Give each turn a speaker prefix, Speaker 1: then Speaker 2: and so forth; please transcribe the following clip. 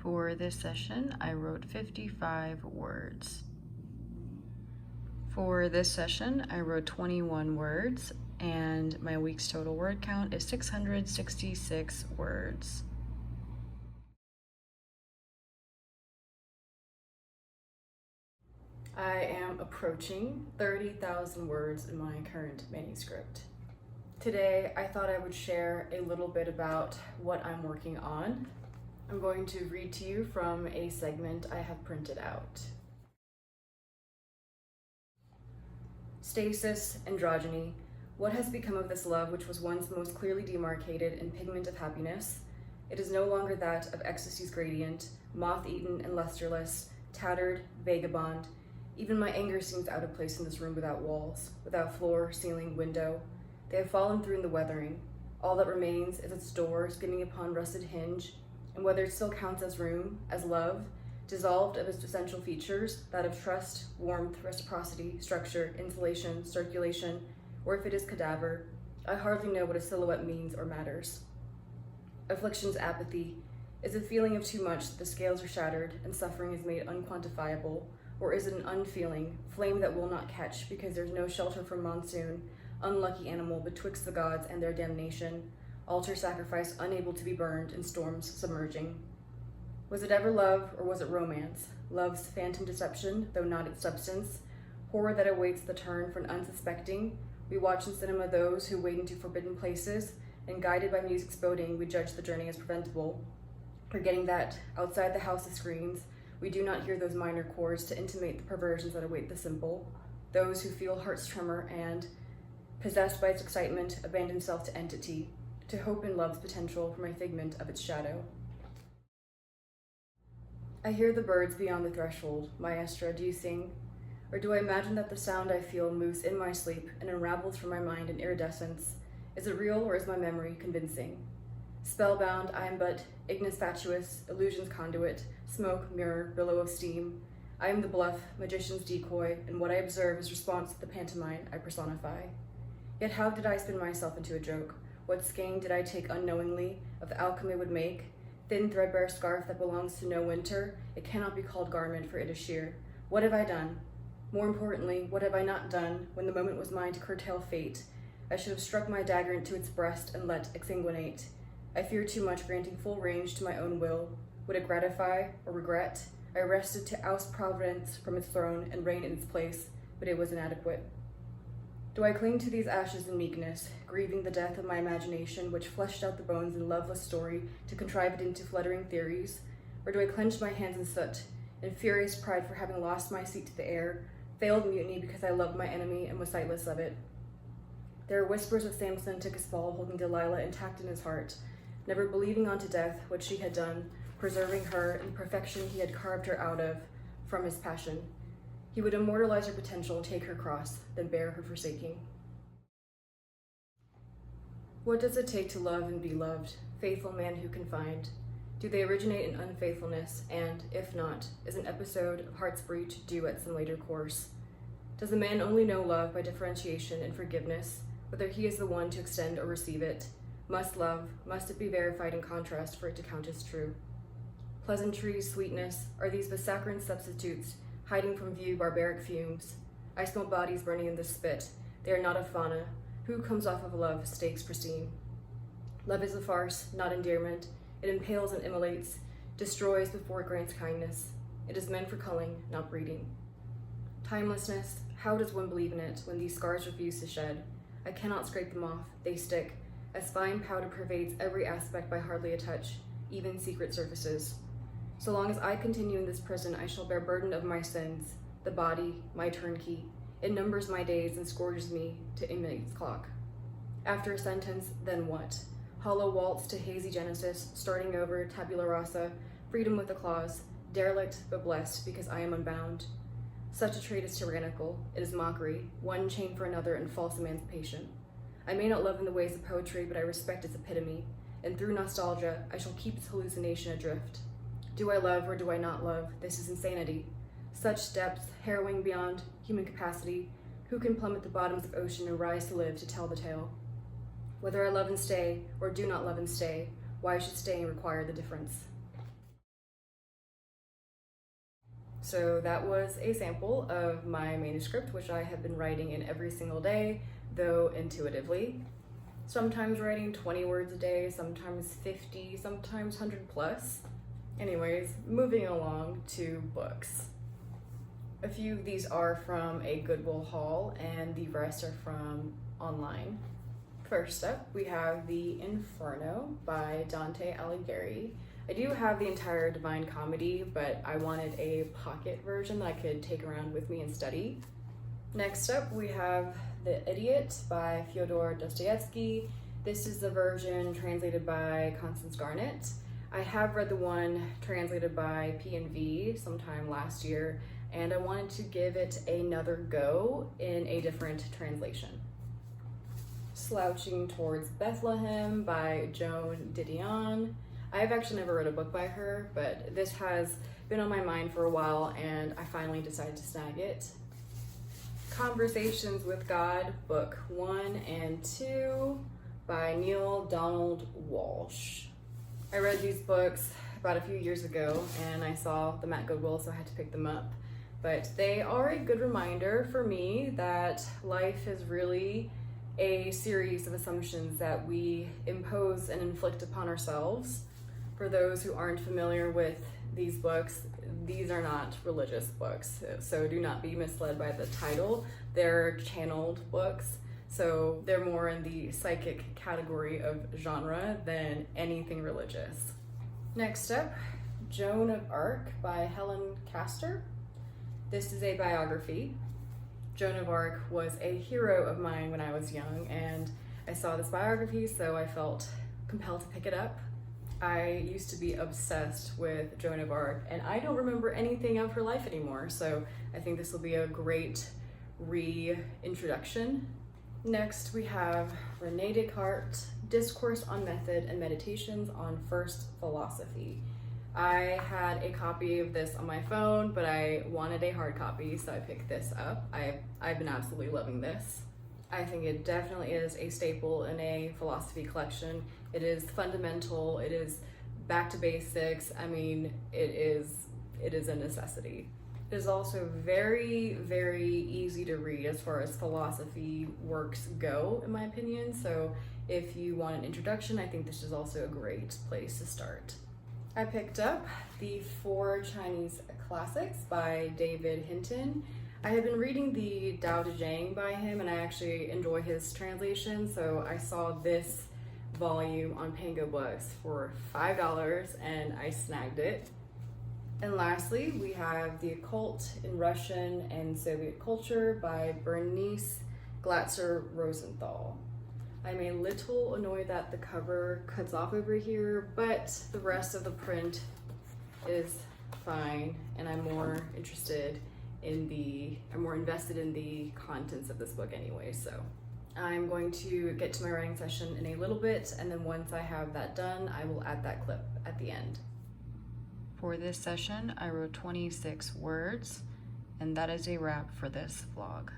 Speaker 1: For this session, I wrote 55 words. For this session, I wrote 21 words, and my week's total word count is 666 words. I am approaching 30,000 words in my current manuscript. Today, I thought I would share a little bit about what I'm working on. I'm going to read to you from a segment I have printed out. Stasis, androgyny. What has become of this love which was once most clearly demarcated in pigment of happiness? It is no longer that of ecstasy's gradient, moth-eaten and lusterless, tattered, vagabond. Even my anger seems out of place in this room without walls, without floor, ceiling, window. They have fallen through in the weathering. All that remains is its door skimming upon rusted hinge, and whether it still counts as room, as love, dissolved of its essential features, that of trust, warmth, reciprocity, structure, insulation, circulation, or if it is cadaver, I hardly know what a silhouette means or matters. Affliction's apathy is a feeling of too much that the scales are shattered and suffering is made unquantifiable, or is it an unfeeling, flame that will not catch because there's no shelter from monsoon, unlucky animal betwixt the gods and their damnation, altar sacrifice unable to be burned in storms submerging. Was it ever love, or was it romance? Love's phantom deception, though not its substance, horror that awaits the turn for an unsuspecting. We watch in cinema those who wade into forbidden places, and guided by music's boding, we judge the journey as preventable, forgetting that, outside the house of screens, we do not hear those minor chords to intimate the perversions that await the simple, those who feel heart's tremor and, possessed by its excitement, abandon self to entity, to hope in love's potential from a figment of its shadow. I hear the birds beyond the threshold. Maestra, do you sing? Or do I imagine that the sound I feel moves in my sleep and unravels from my mind in iridescence? Is it real, or is my memory convincing? Spellbound, I am but ignis fatuus, illusion's conduit, smoke, mirror, billow of steam. I am the bluff, magician's decoy, and what I observe is response to the pantomime I personify. Yet how did I spin myself into a joke? What skein did I take unknowingly of the outcome it would make? Thin threadbare scarf that belongs to no winter, it cannot be called garment, for it is sheer. What have I done? More importantly, what have I not done when the moment was mine to curtail fate? I should have struck my dagger into its breast and let exsanguinate. I fear too much granting full range to my own will. Would it gratify or regret? I rested to oust Providence from its throne and reign in its place, but it was inadequate. Do I cling to these ashes in meekness, grieving the death of my imagination, which fleshed out the bones in loveless story to contrive it into fluttering theories? Or do I clench my hands in soot, in furious pride for having lost my seat to the air, failed mutiny because I loved my enemy and was sightless of it? There are whispers of Samson took his fall, holding Delilah intact in his heart, never believing unto death what she had done, preserving her in the perfection he had carved her out of from his passion. He would immortalize her potential, take her cross, then bear her forsaking. What does it take to love and be loved? Faithful man who can find? Do they originate in unfaithfulness, and, if not, is an episode of heart's breach due at some later course? Does a man only know love by differentiation and forgiveness, whether he is the one to extend or receive it? Must love, must it be verified in contrast for it to count as true? Pleasantries, sweetness, are these but saccharine substitutes, hiding from view barbaric fumes? I smell bodies burning in the spit. They are not of fauna. Who comes off of love, stakes pristine? Love is a farce, not endearment. It impales and immolates, destroys before it grants kindness. It is meant for culling, not breeding. Timelessness, how does one believe in it when these scars refuse to shed? I cannot scrape them off, they stick, as fine powder pervades every aspect by hardly a touch, even secret surfaces. So long as I continue in this prison, I shall bear burden of my sins, the body, my turnkey. It numbers my days and scourges me to inmate's clock. After a sentence, then what? Hollow waltz to hazy Genesis, starting over tabula rasa, freedom with a clause, derelict but blessed because I am unbound. Such a trait is tyrannical, it is mockery, one chain for another and false emancipation. I may not love in the ways of poetry, but I respect its epitome, and through nostalgia, I shall keep its hallucination adrift. Do I love or do I not love? This is insanity. Such depths, harrowing beyond human capacity, who can plummet the bottoms of ocean and rise to live to tell the tale? Whether I love and stay, or do not love and stay, why should staying require the difference? So that was a sample of my manuscript, which I have been writing in every single day, though intuitively. Sometimes writing 20 words a day, sometimes 50, sometimes 100 plus. Anyways, moving along to books. A few of these are from a Goodwill haul, and the rest are from online. First up, we have The Inferno by Dante Alighieri. I do have the entire Divine Comedy, but I wanted a pocket version that I could take around with me and study. Next up, we have The Idiot by Fyodor Dostoevsky. This is the version translated by Constance Garnett. I have read the one translated by P&V sometime last year, and I wanted to give it another go in a different translation. Slouching Towards Bethlehem by Joan Didion. I've actually never read a book by her, but this has been on my mind for a while, and I finally decided to snag it. Conversations with God, Book 1 and 2 by Neil Donald Walsh. I read these books about a few years ago, and I saw them at Goodwill, so I had to pick them up. But they are a good reminder for me that life is really a series of assumptions that we impose and inflict upon ourselves. For those who aren't familiar with these books, these are not religious books, so do not be misled by the title. They're channeled books, so they're more in the psychic category of genre than anything religious. Next up, Joan of Arc by Helen Castor. This is a biography. Joan of Arc was a hero of mine when I was young, and I saw this biography, so I felt compelled to pick it up. I used to be obsessed with Joan of Arc, and I don't remember anything of her life anymore, so I think this will be a great reintroduction. Next, we have René Descartes, Discourse on Method and Meditations on First Philosophy. I had a copy of this on my phone, but I wanted a hard copy, so I picked this up. I've been absolutely loving this. I think it definitely is a staple in a philosophy collection. It is fundamental, it is back to basics. I mean, it is a necessity. It is also very, very easy to read as far as philosophy works go, in my opinion. So if you want an introduction, I think this is also a great place to start. I picked up the 4 Chinese Classics by David Hinton. I have been reading the Tao Te Ching by him, and I actually enjoy his translation, so I saw this volume on Pango Books for $5, and I snagged it. And lastly, we have The Occult in Russian and Soviet Culture by Bernice Glatzer Rosenthal. I'm a little annoyed that the cover cuts off over here, but the rest of the print is fine, and I'm more invested in the contents of this book anyway. So I'm going to get to my writing session in a little bit, and then once I have that done, I will add that clip at the end. For this session, I wrote 26 words, and that is a wrap for this vlog.